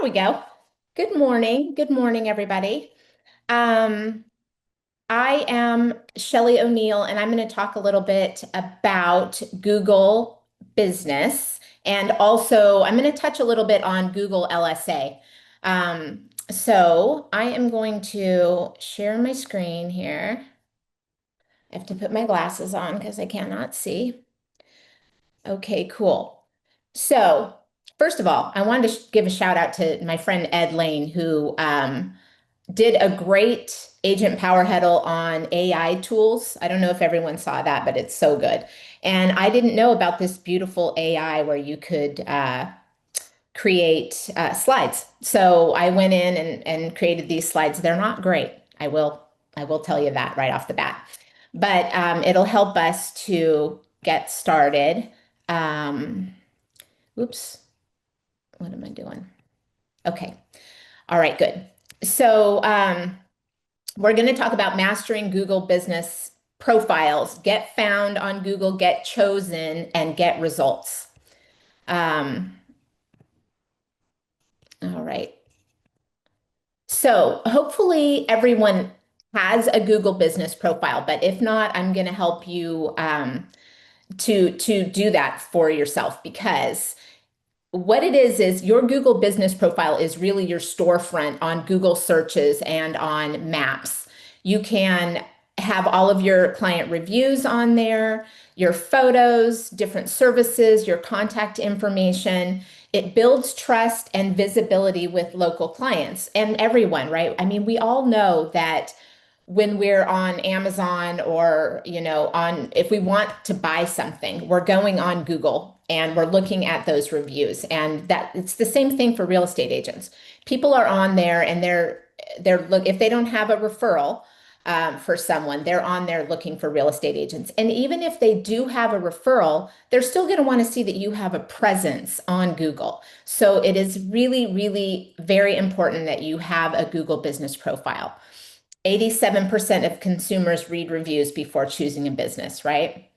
we go. Good morning. Good morning, everybody. Um, I am Shelly O'Neill, and I'm going to talk a little bit about Google Business. And also, I'm going to touch a little bit on Google LSA. So I am going to share my screen here. I have to put my glasses on because I cannot see. Okay, cool. So, first of all, I wanted to give a shout out to my friend Ed Lane, who did a great Agent Power Huddle on AI tools. I don't know if everyone saw that, but it's so good. And I didn't know about this beautiful AI where you could create slides. So I went in and created these slides. They're not great. I will tell you that right off the bat. But it'll help us to get started. Um, Oops, what am I doing? Okay. All right, good. So we're going to talk about mastering Google business profiles, get found on Google, get chosen, and get results. Um, all right. So hopefully everyone has a Google business profile, but if not, I'm going to help you to do that for yourself because what it is your Google business profile is really your storefront on Google searches and on maps. You can have all of your client reviews on there, your photos, different services, your contact information. It builds trust and visibility with local clients and everyone, right? I mean, we all know that when we're on Amazon or, on if we want to buy something, we're going on Google and we're looking at those reviews. And that it's the same thing for real estate agents. People are on there and they're look if they don't have a referral for someone, they're on there looking for real estate agents. And even if they do have a referral, they're still going to want to see that you have a presence on Google. So it is really, really very important that you have a Google business profile. 87% of consumers read reviews before choosing a business, right?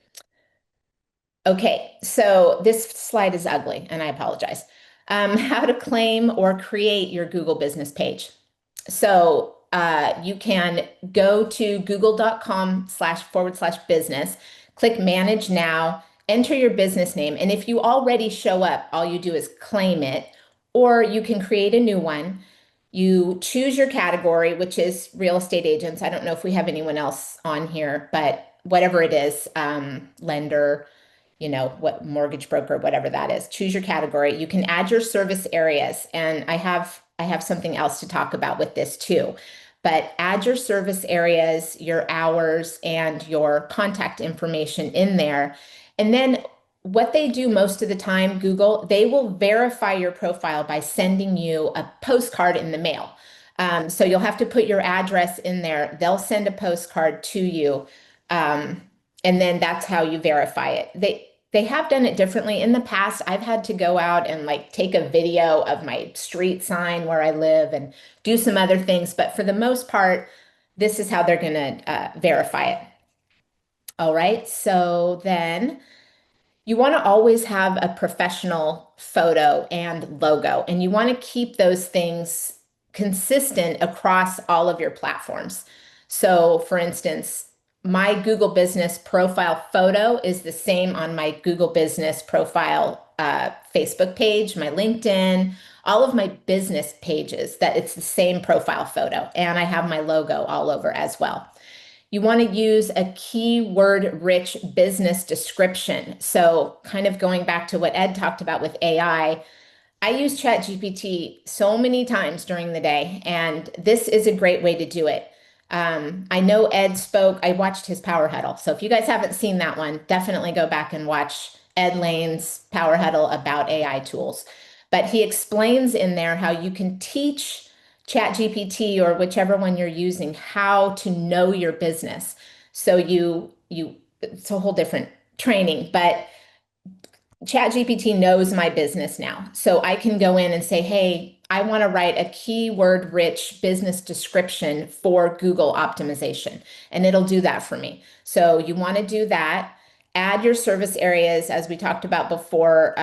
Okay, so this slide is ugly, and I apologize. How to claim or create your Google business page. So you can go to google.com//business, click manage now, enter your business name. And if you already show up, all you do is claim it, or you can create a new one. You choose your category, which is real estate agents. I don't know if we have anyone else on here, but whatever it is, lender, what mortgage broker, whatever that is. Choose your category. You can add your service areas, and I have something else to talk about with this too. But add your service areas, your hours, and your contact information in there. And then what they do most of the time, Google, they will verify your profile by sending you a postcard in the mail. So you'll have to put your address in there. They'll send a postcard to you. Um, and then that's how you verify it. They have done it differently. In the past, I've had to go out and like take a video of my street sign where I live and do some other things. But for the most part, this is how they're going to verify it. All right. So then you want to always have a professional photo and logo, and you want to keep those things consistent across all of your platforms. So, for instance, my Google Business profile photo is the same on my Google Business profile Facebook page, my LinkedIn, all of my business pages, that it's the same profile photo. And I have my logo all over as well. You want to use a keyword-rich business description. So kind of going back to what Ed talked about with I use ChatGPT so many times during the day, and this is a great way to do it. I know Ed spoke, I watched his Power Huddle. So if you guys haven't seen that one, definitely go back and watch Ed Lane's Power Huddle about AI tools. But he explains in there how you can teach ChatGPT or whichever one you're using how to know your business. So it's a whole different training, but ChatGPT knows my business now. So I can go in and say, hey, I want to write a keyword rich business description for Google optimization, and it'll do that for me. So you want to do that. Add your service areas, as we talked about before,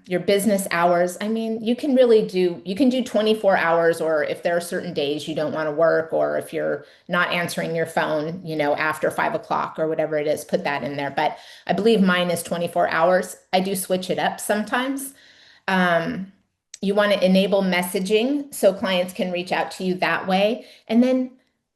your business hours. I mean, you can do 24 hours, or if there are certain days you don't want to work, or if you're not answering your phone, after 5 o'clock or whatever it is, put that in there. But I believe mine is 24 hours. I do switch it up sometimes. Um, you want to enable messaging so clients can reach out to you that way. And then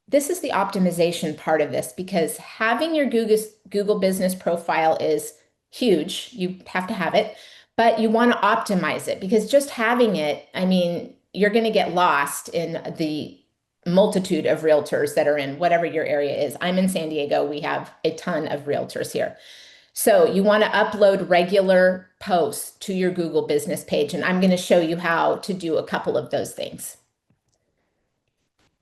this is the optimization part of this, because having your Google business profile is huge. You have to have it, but you want to optimize it, because just having it, I mean, you're going to get lost in the multitude of realtors that are in whatever your area is. I'm in San Diego. We have a ton of realtors here. So you want to upload regular posts to your Google business page, and I'm going to show you how to do a couple of those things.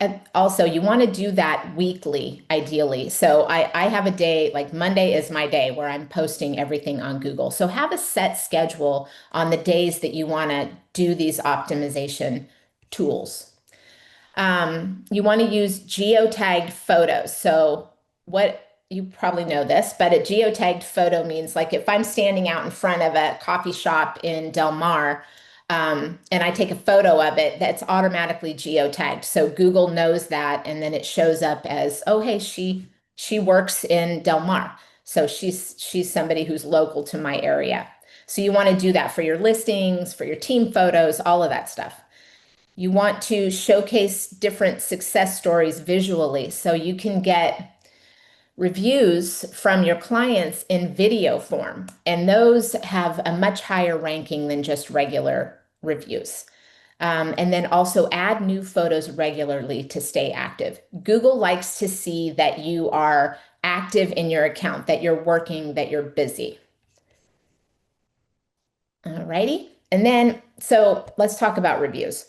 And also, you want to do that weekly, ideally. So I have a day, like Monday is my day where I'm posting everything on Google. So have a set schedule on the days that you want to do these optimization tools. You want to use geotagged photos. So what you probably know this, but a geotagged photo means, like, if I'm standing out in front of a coffee shop in Del Mar, and I take a photo of it, that's automatically geotagged. So Google knows that, and then it shows up as, oh, hey, she works in Del Mar. So she's somebody who's local to my area. So you want to do that for your listings, for your team photos, all of that stuff. You want to showcase different success stories visually, so you can get reviews from your clients in video form, and those have a much higher ranking than just regular reviews. And then also add new photos regularly to stay active. Google likes to see that you are active in your account, that you're working, that you're busy. All righty. And then, so let's talk about reviews.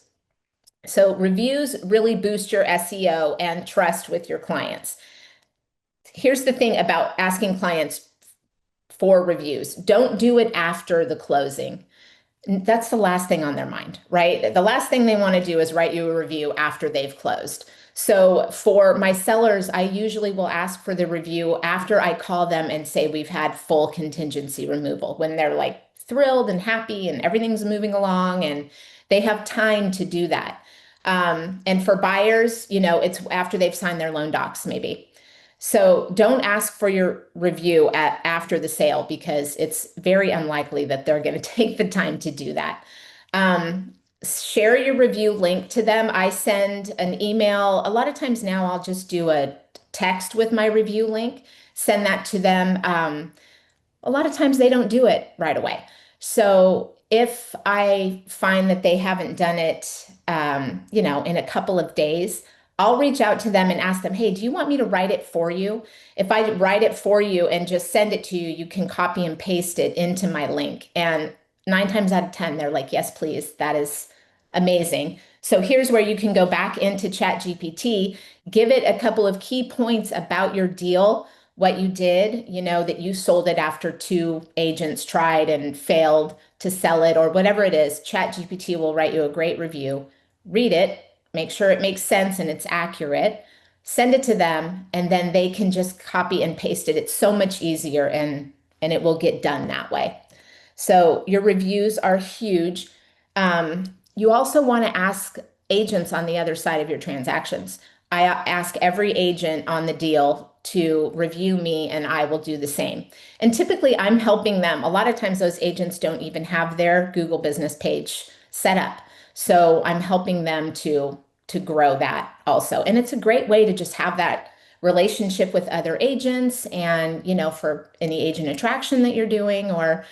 So reviews really boost your SEO and trust with your clients. Here's the thing about asking clients for reviews. Don't do it after the closing. That's the last thing on their mind, right? The last thing they want to do is write you a review after they've closed. So for my sellers, I usually will ask for the review after I call them and say we've had full contingency removal, when they're like thrilled and happy and everything's moving along and they have time to do that. And for buyers, it's after they've signed their loan docs, maybe. So don't ask for your review after the sale, because it's very unlikely that they're going to take the time to do that. Share your review link to them. I send an email. A lot of times now I'll just do a text with my review link, send that to them. A lot of times they don't do it right away. So if I find that they haven't done it, in a couple of days, I'll reach out to them and ask them, hey, do you want me to write it for you? If I write it for you and just send it to you, you can copy and paste it into my link. And 9 times out of 10, they're like, yes, please. That is amazing. So here's where you can go back into ChatGPT, give it a couple of key points about your deal, what you did, that you sold it after 2 agents tried and failed to sell it, or whatever it is. ChatGPT will write you a great review. Read it, make sure it makes sense and it's accurate, send it to them, and then they can just copy and paste it. It's so much easier, and it will get done that way. So your reviews are huge. You also want to ask agents on the other side of your transactions. I ask every agent on the deal to review me, and I will do the same. And typically I'm helping them. A lot of times those agents don't even have their Google business page set up. So I'm helping them to grow that also. And it's a great way to just have that relationship with other agents, and for any agent attraction that you're doing, or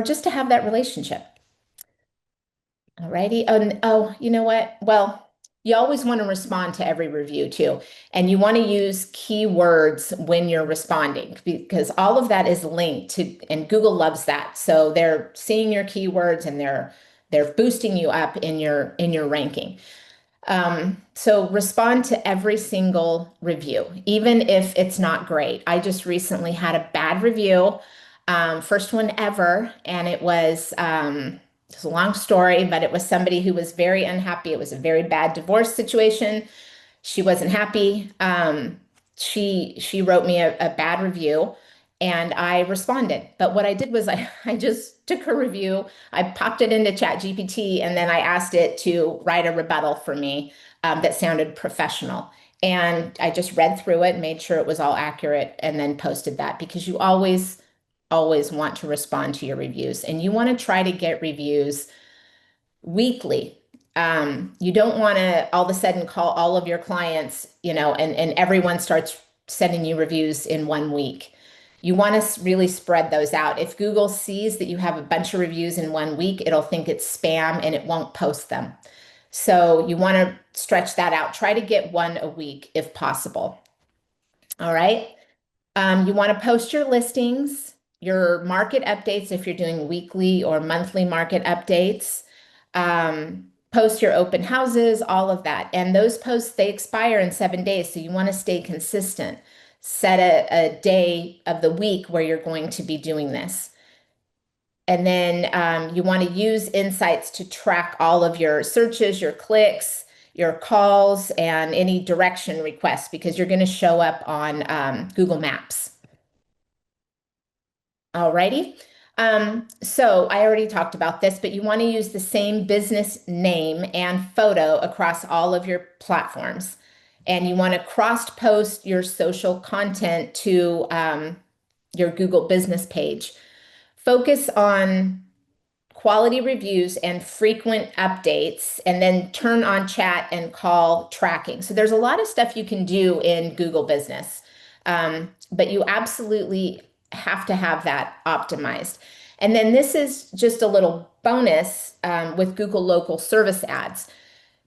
just to have that relationship. Alrighty. Oh, you know what? Well, you always want to respond to every review too. And you want to use keywords when you're responding, because all of that is linked to, and Google loves that. So they're seeing your keywords, and they're boosting you up in your ranking. So respond to every single review, even if it's not great. I just recently had a bad review, first one ever, and it's a long story, but it was somebody who was very unhappy. It was a very bad divorce situation. She wasn't happy. She wrote me a bad review, and I responded. But what I did was I just took her review, I popped it into ChatGPT, and then I asked it to write a rebuttal for me that sounded professional. And I just read through it, made sure it was all accurate, and then posted that because you always want to respond to your reviews and you want to try to get reviews weekly. You don't want to all of a sudden call all of your clients, and everyone starts sending you reviews in 1 week. You want to really spread those out. If Google sees that you have a bunch of reviews in 1 week, it'll think it's spam and it won't post them. So you want to stretch that out. Try to get one a week if possible. All right. You want to post your listings, your market updates if you're doing weekly or monthly market updates. Post your open houses, all of that. And those posts, they expire in 7 days. So you want to stay consistent. Set a day of the week where you're going to be doing this. And then you want to use insights to track all of your searches, your clicks, your calls, and any direction requests because you're going to show up on Google Maps. Alrighty. So I already talked about this, but you want to use the same business name and photo across all of your platforms. And you want to cross-post your social content to your Google business page. Focus on quality reviews and frequent updates, and then turn on chat and call tracking. So there's a lot of stuff you can do in Google Business, but you absolutely have to have that optimized. And then this is just a little bonus with Google Local Service Ads.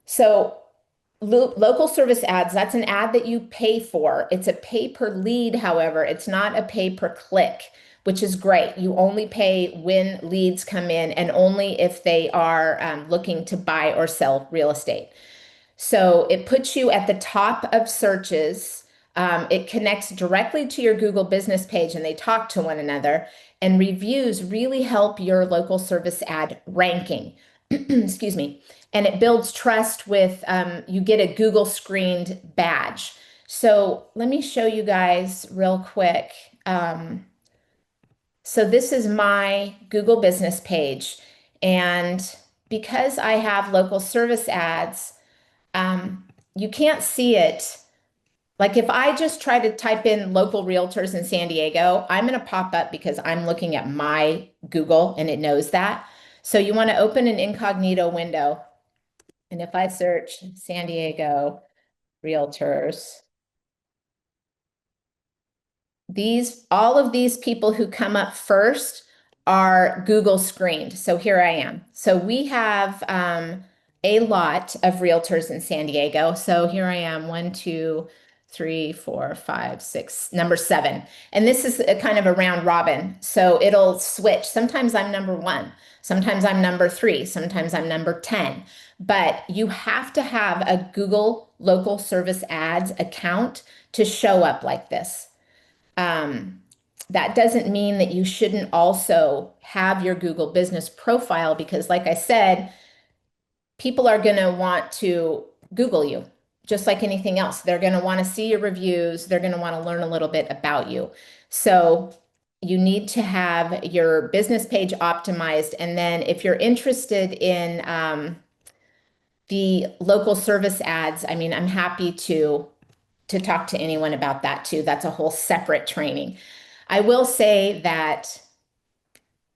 So local service ads, that's an ad that you pay for. It's a pay per lead, however, it's not a pay per click, which is great. You only pay when leads come in and only if they are looking to buy or sell real estate. So it puts you at the top of searches. It connects directly to your Google business page and they talk to one another. And reviews really help your local service ad ranking. Excuse me. And it builds trust with, you get a Google screened badge. So let me show you guys real quick. So this is my Google business page. And because I have local service ads, you can't see it. Like if I just try to type in local realtors in San Diego, I'm going to pop up because I'm looking at my Google and it knows that. So you want to open an incognito window. And if I search San Diego realtors, all of these people who come up first are Google screened. So here I am. So we have a lot of realtors in San Diego. So here I am, 1, 2, 3, 4, 5, 6, number 7. And this is a kind of a round robin. So it'll switch. Sometimes I'm number 1. Sometimes I'm number 3. Sometimes I'm number 10. But you have to have a Google local service ads account to show up like this. That doesn't mean that you shouldn't also have your Google business profile because, like I said, people are going to want to Google you just like anything else. They're going to want to see your reviews. They're going to want to learn a little bit about you. So you need to have your business page optimized. And then if you're interested in the local service ads, I mean, I'm happy to talk to anyone about that too. That's a whole separate training. I will say that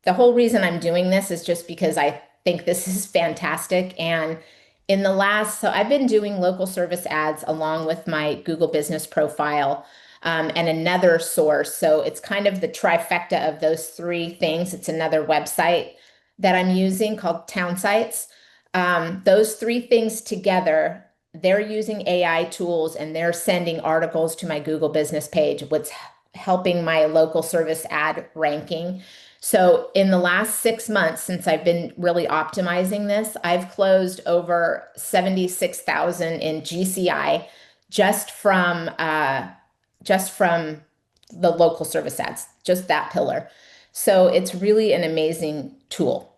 the whole reason I'm doing this is just because I think this is fantastic. And so I've been doing local service ads along with my Google business profile and another source. So it's kind of the trifecta of those 3 things. It's another website that I'm using called Town Sites. Those 3 things together, they're using AI tools and they're sending articles to my Google business page, what's helping my local service ad ranking. So in the last 6 months, since I've been really optimizing this, I've closed over 76,000 in GCI just from the local service ads, just that pillar. So it's really an amazing tool.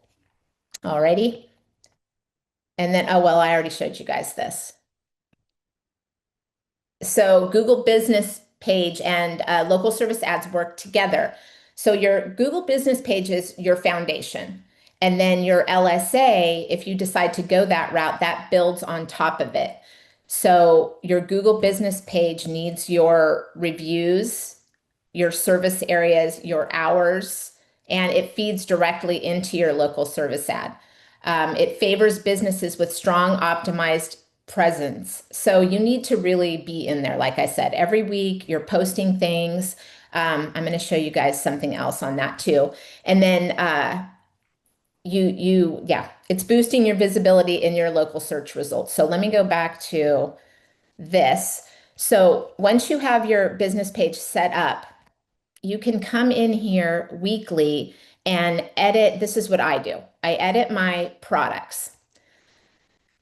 Alrighty. And then, oh, well, I already showed you guys this. So Google Business page and local service ads work together. So your Google business page is your foundation. And then your LSA, if you decide to go that route, that builds on top of it. So your Google business page needs your reviews, your service areas, your hours, and it feeds directly into your local service ad. It favors businesses with strong optimized presence. So you need to really be in there. Like I said, every week you're posting things. I'm going to show you guys something else on that too. And then yeah, it's boosting your visibility in your local search results. So let me go back to this. So once you have your business page set up, you can come in here weekly and edit. This is what I do. I edit my products.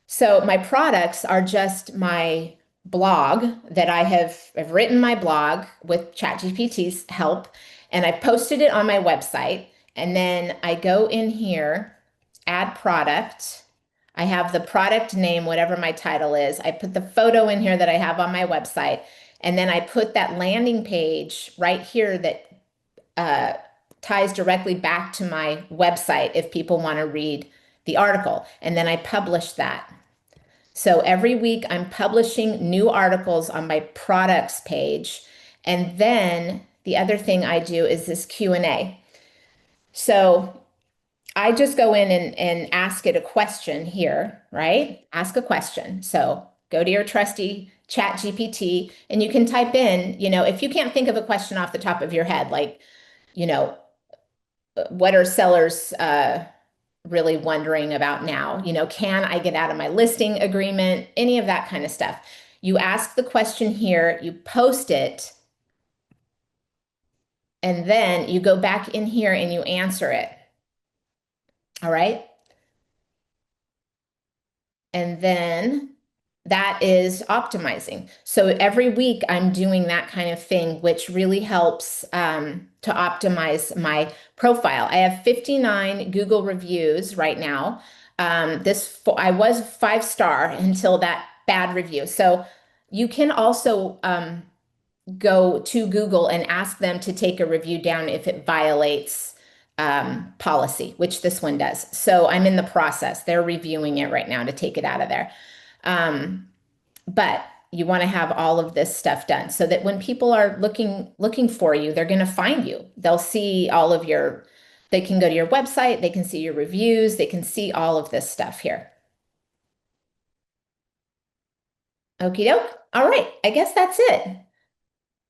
So my products are just my blog that I've written my blog with ChatGPT's help, and I posted it on my website. And then I go in here, add product. I have the product name, whatever my title is. I put the photo in here that I have on my website. And then I put that landing page right here that uh, ties directly back to my website if people want to read the article. And then I publish that. So every week I'm publishing new articles on my products page. And then the other thing I do is this Q&A. So I just go in and ask it a question here, right? Ask a question. So go to your trusty chat GPT and you can type in, if you can't think of a question off the top of your head, like, you know, what are sellers really wondering about now? Can I get out of my listing agreement? Any of that kind of stuff. You ask the question here, you post it, and then you go back in here and you answer it. All right. And then that is optimizing. So every week I'm doing that kind of thing, which really helps to optimize my profile. I have 59 Google reviews right now. I was 5-star until that bad review. So you can also go to Google and ask them to take a review down if it violates policy, which this one does. So I'm in the process. They're reviewing it right now to take it out of there. But you want to have all of this stuff done so that when people are looking for you, they're going to find you. They'll see they can go to your website, they can see your reviews, they can see all of this stuff here. Okie doke. All right, I guess that's it.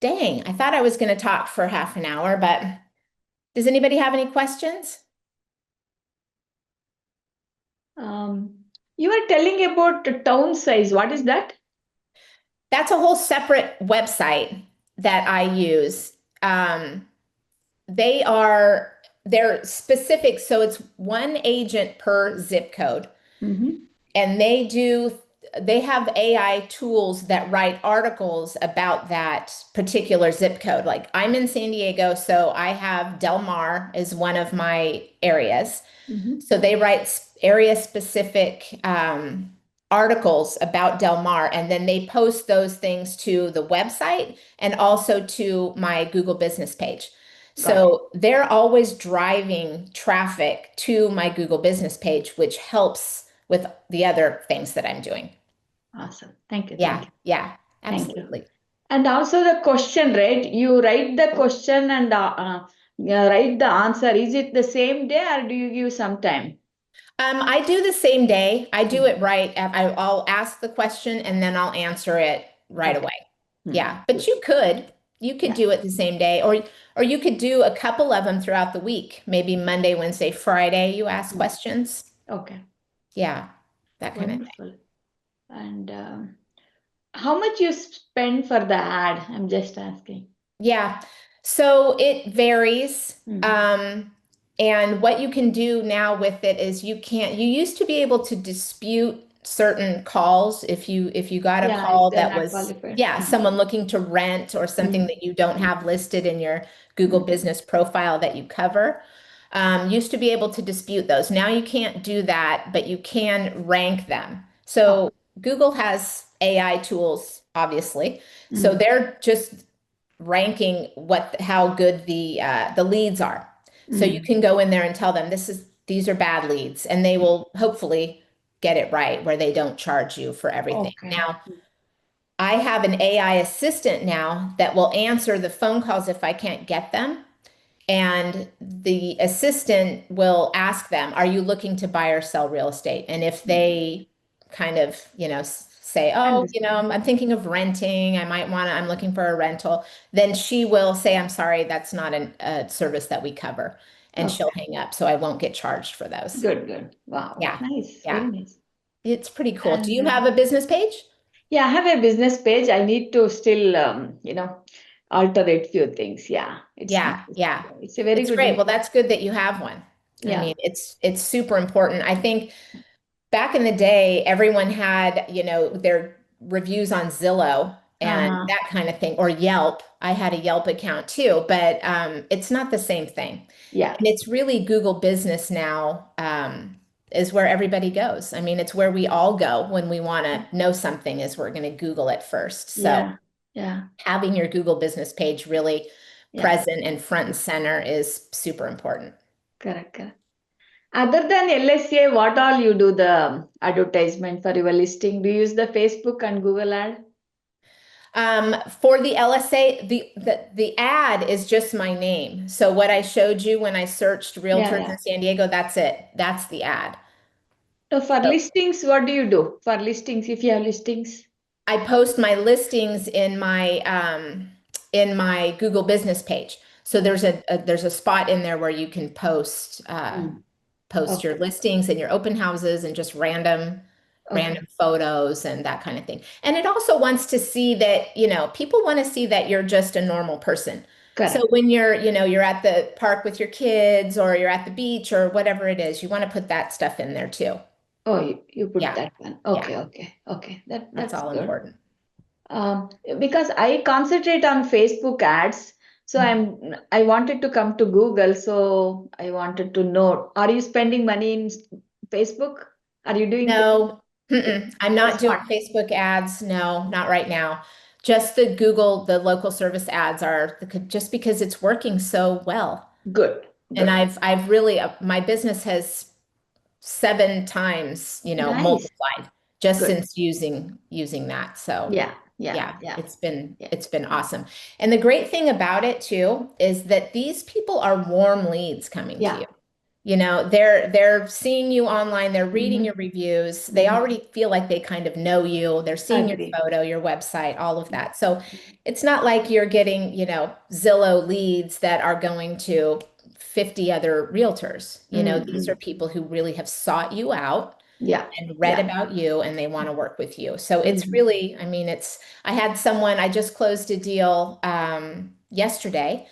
Dang, I thought I was going to talk for half an hour, but does anybody have any questions? You were telling about the town size. What is that? That's a whole separate website that I use. They're specific, so it's one agent per zip code. And they have AI tools that write articles about that particular zip code. Like I'm in San Diego, so I have Del Mar is one of my areas. So they write area specific articles about Del Mar, and then they post those things to the website and also to my Google business page. So they're always driving traffic to my Google business page, which helps with the other things that I'm doing. Awesome. Thank you. Yeah, Thank you. yeah, Thank you. absolutely. And also the question, right? You write the question and write the answer. Is it the same day or do you give some time? I do the same day. I do it right. I'll ask the question and then I'll answer it right away. Yeah, but you could do it the same day, or you could do a couple of them throughout the week. Maybe Monday, Wednesday, Friday, you ask questions. Okay. Yeah, that kind of thing. Wonderful. And how much you spend for the ad? I'm just asking. Yeah, so it varies. And what you can do now with it is you used to be able to dispute certain calls if you got a call they're that not was qualified. someone looking to rent or something that you don't have listed in your Google business profile that you cover. Used to be able to dispute those. Now you can't do that, but you can rank them. So Google has AI tools, obviously. So they're just ranking how good the leads are. So you Mm. can go in there and tell them these are bad leads, and they will hopefully get it right where they don't charge you for everything. Okay. Now, I have an AI assistant now that will answer the phone calls if I can't get them. And the assistant will ask them, are you looking to buy or sell real estate? And if they kind of, say, oh, Understand. I'm thinking of renting, I'm looking for a rental, then she will say, I'm sorry, that's not a service that we cover. And she'll Okay. hang up. So I won't get charged for those. Good, good. Wow. Yeah. Nice. Very Yeah. nice. It's pretty cool. Do you And have a business page? yeah, I have a business page. I need to still, alterate few things. Yeah, it's Yeah. nice. Yeah. It's a very It's good. great. Well, that's good that you have one. I Yeah. mean, it's super important. I think back in the day, everyone had, their reviews on Zillow and Uh-huh. that kind of thing, or Yelp. I had a Yelp account too, but it's not the same thing. Yeah. And it's really Google Business now, is where everybody goes. I mean, it's where we all go when we want to know something, is we're going to Google it first. So Yeah. Yeah. having your Google Business page really Yeah. present and front and center is super important. Correct. Correct. Other than LSA, what all you do the advertisement for your listing? Do you use the Facebook and Google ad? For the LSA, the ad is just my name. So what I showed you when I searched Yeah, realtors yeah. in San Diego, that's it. That's the ad. So for So listings, what do you do? For listings, if you have listings? I post my listings in my Google Business page. So there's a spot in there where you can Mm. post your Okay. listings and your open houses and just Okay. random photos and that kind of thing. And it also wants to see that, people want to see that you're just a normal person. So Correct. when you're at the park with your kids or you're at the beach or whatever it is, you want to put that stuff in there too. Oh, you put Yeah, that one. yeah, Okay, okay, okay. that's That's all good. important. Um, because I concentrate on Facebook ads, so I wanted to come to Google, so I wanted to know, are you spending money in Facebook? Are you doing No, Facebook? I'm not Just doing one. Facebook ads. No, not right now. Just the local service ads are just because it's working so well. Good, And good. I've really, my business has 7 times, Nice. multiplied just Good. since using that. So Yeah, yeah, yeah, yeah, yeah, it's been awesome. And the great thing about it too is that these people are warm leads coming to you. yeah. They're seeing you online, they're reading Mm-hmm, your reviews, they mm-hmm. already feel like they kind of know you, they're seeing your Agree. photo, your website, all of that. So it's not like you're getting, Zillow leads that are going to 50 other realtors. These Mm-hmm. are people who really have sought you out Yeah, and read yeah. about you and they want to work with you. So it's Mm-hmm, really, I mean, I just closed a deal yesterday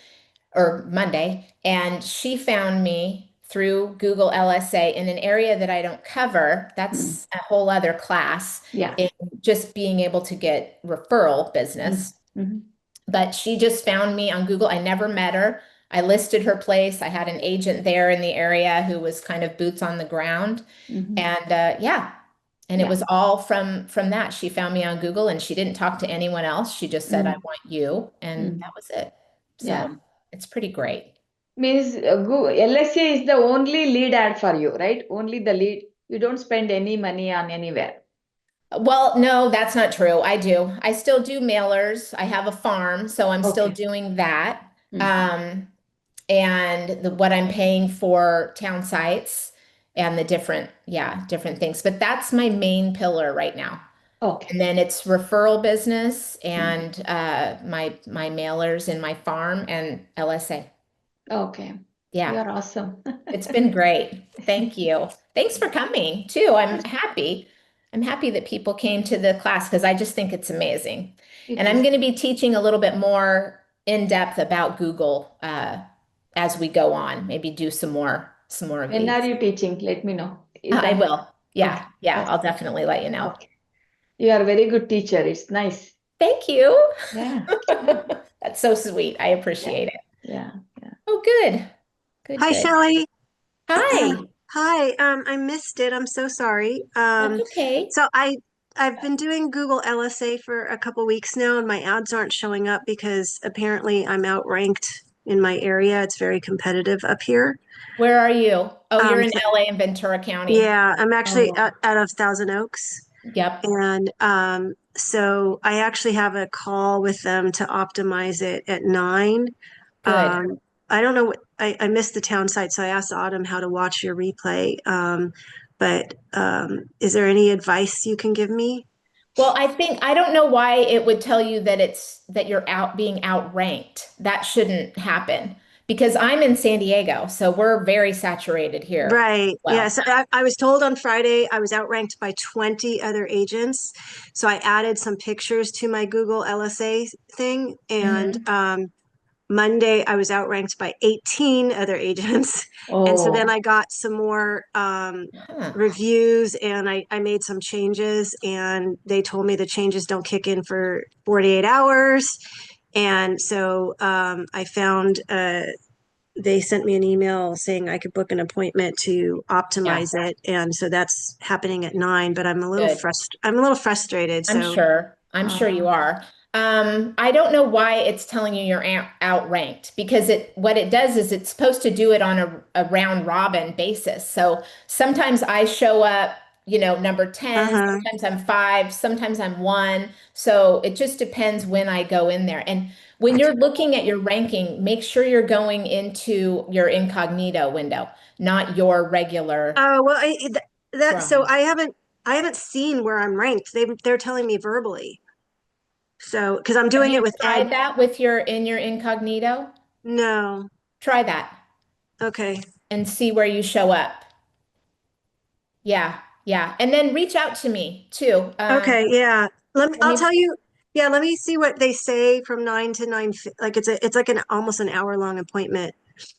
or Monday, and she found me through Google LSA in an area that I don't cover. mm. That's a whole other class Yeah. in just being able to get referral business. Mm-hmm, But she just found me on Google. I never met her. I listed her place. I had an agent there in the area who was kind of boots on the ground. mm-hmm. And yeah, and it Yeah. was all from that. She found me on Google and she didn't talk to anyone else. She just said, I Mm-hmm. want you. And Mm. that was it. So Yeah. it's pretty great. Means LSA is the only lead ad for you, right? Only the lead. You don't spend any money on anywhere. Well, no, that's not true. I do. I still do mailers. I have a farm, so I'm still Okay. doing that. Mm. Um, and what I'm paying for town sites and the different things. But that's my main pillar right now. Okay. And then it's referral business Mm. and my mailers in my farm and LSA. Okay. Yeah, You're awesome. it's been great. Thank you. Thanks for coming too. I'm happy. I'm happy that people came to the class because I just think it's amazing. It And I'm is. going to be teaching a little bit more in depth about Google as we go on. Maybe do some more of When are these. you teaching? Let me know. Is I that will. okay? Yeah, yeah. Okay. I'll definitely let you know. Okay. You are a very good teacher. It's nice. Thank you. Yeah. That's so sweet. I Yeah. appreciate it. Yeah. Yeah. Oh, good. Good, Hi, good. Shelly. Hi. Hi. I missed it. I'm so sorry. That's okay. So I've been doing Google LSA for a couple weeks now, and my ads aren't showing up because apparently I'm outranked in my area. It's very competitive up here. Where are you? Oh, you're in So LA and Ventura County. yeah, I'm actually Oh, out of Thousand Oaks. yep. And so I actually have a call with them to optimize it at 9. Good. I don't know I missed the town site, so I asked Autumn how to watch your replay. But is there any advice you can give me? Well, I don't know why it would tell you that that you're out being outranked. That shouldn't happen because I'm in San Diego, so we're very saturated here. Right. Well, Yes. I was told on Friday I was outranked by 20 other agents. So I added some pictures to my Google LSA thing. And mhm. Monday, I was outranked by 18 other agents. And so then Oh, I got some more Huh. reviews and I made some changes. And they told me the changes don't kick in for 48 hours. And so I found they sent me an email saying I could book an appointment to Yeah, optimize it. And so that's happening at 9, but good. I'm a little frustrated. I'm So, sure. I'm sure you um, are. I don't know why it's telling you you're outranked because what it does is it's supposed to do it on a round robin basis. So sometimes I show up, number 10, uh-huh. sometimes I'm 5, sometimes I'm 1. So it just depends when I go in there. And when you're looking at your ranking, make sure you're going into your incognito window, not your regular Oh, well, that so Chrome. I haven't seen where I'm ranked. They're telling me verbally. So, because I'm Have doing you it with Ed. tried that with your incognito? No. Try that Okay. and see where you show up. Yeah, yeah. And then reach out to me too. Okay, yeah. Let I'll me, tell you, yeah, let me see what they say from 9 to 9. Like it's like an almost an hour long appointment.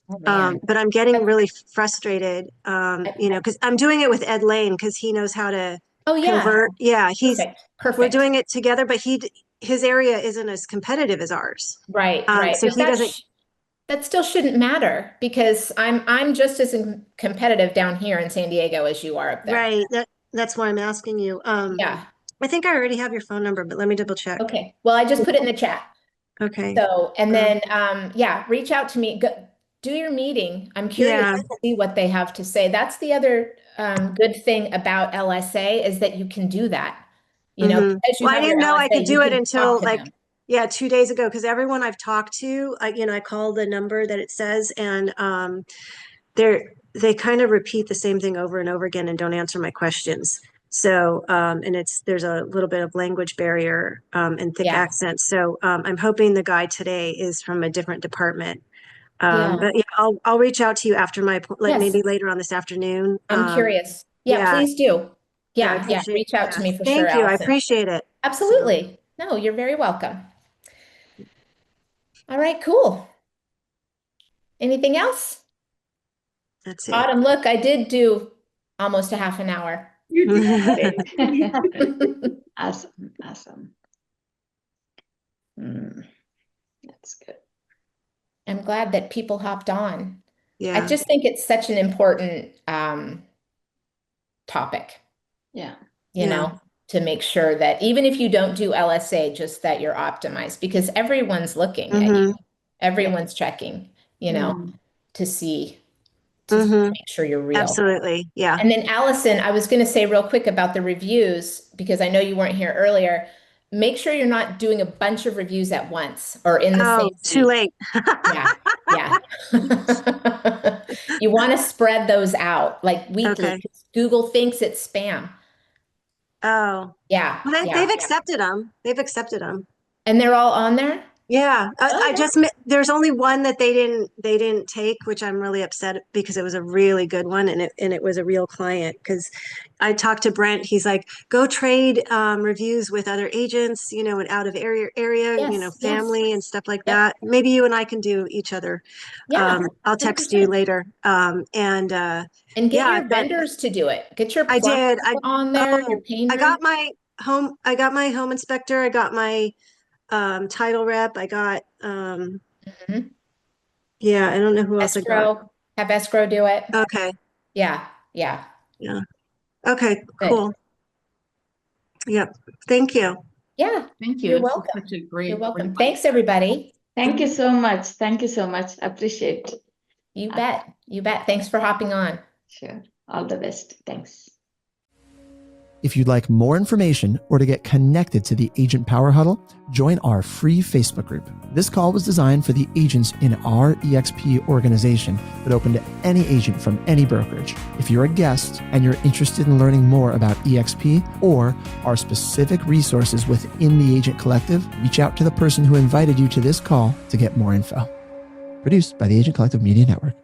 oh man. But I'm getting That's, really frustrated, I, because I'm doing it with Ed Lane because he knows how to oh yeah, convert. Yeah, perfect, we're perfect. doing it together, but his area isn't as competitive as ours. Right, right. So But he doesn't. that still shouldn't matter because I'm just as competitive down here in San Diego as you are up there. Right. That's why I'm asking you. Yeah. I think I already have your phone number, but let me double check. Okay. Well, I just put it in the chat. Okay. So, and Um, then, yeah, reach out to me. Do your meeting. I'm curious yeah. to see what they have to say. That's the other good thing about LSA is that you can do that. Because you Well, I have your didn't know I LSA, could you do it can talk until to like, them. yeah, 2 days ago, because everyone I've talked to, I call the number that it says, and they kind of repeat the same thing over and over again and don't answer my questions. So, and there's a little bit of language barrier and thick Yeah. accents. So, I'm hoping the guy today is from a different department. Yeah. But yeah, I'll reach out to you after like Yes. maybe later on this afternoon. I'm curious. Yeah, Yeah, please do. yeah, I Yeah. Yeah. appreciate. Reach out Yeah, to me for sure, thank you. I Allison. appreciate it. So Absolutely. No, you're very welcome. All right, cool. Anything else? that's it. Autumn, look, I did do almost a half an hour. you did great. Awesome, awesome. Mm, that's good. I'm glad that people hopped on. I Yeah. just think it's such an important topic, Yeah. you Yeah. know, to make sure that even if you don't do LSA, just that you're optimized because everyone's looking at you. Mm-hmm. Yeah. Everyone's checking, Mm. to see to Mm-hmm. make sure you're real. Absolutely. Yeah. And then Allison, I was going to say real quick about the reviews because I know you weren't here earlier. Make sure you're not doing a bunch of reviews at once or in the Oh, same too week. late. Yeah, yeah. You want to spread those out like weekly Okay. because Google thinks it's spam. Oh, Yeah, well, they've yeah. accepted them. They've accepted them. And they're all on there? Yeah, I Oh, just there's only one that they didn't take, which I'm really upset because it was a really good one and it was a real client. Because I talked to Brent, he's like, go trade reviews with other agents, and out of area, yes, yes. family and stuff like Yep. that. Maybe you and I can do each other. Yeah, I'll text you 100%. later. And And get yeah, your vendors to do it. Get your I plumber did. on there, your Oh, painter. I got my home inspector. I got my title rep. I got Mhm. yeah, I don't know who else I got. Escrow, have escrow do it. Okay. Yeah, yeah. Yeah. Okay, Good. cool. Yep. Thank you. Yeah, Thank you. you're This is welcome. such a great, You're welcome. great Thanks, everybody. Thank you so much. Thank you so much. Appreciate. You bet. You bet. Thanks for hopping on. Sure. All the best. Thanks. If you'd like more information or to get connected to the Agent Power Huddle, join our free Facebook group. This call was designed for the agents in our EXP organization, but open to any agent from any brokerage. If you're a guest and you're interested in learning more about EXP or our specific resources within the Agent Collective, reach out to the person who invited you to this call to get more info. Produced by the Agent Collective Media Network.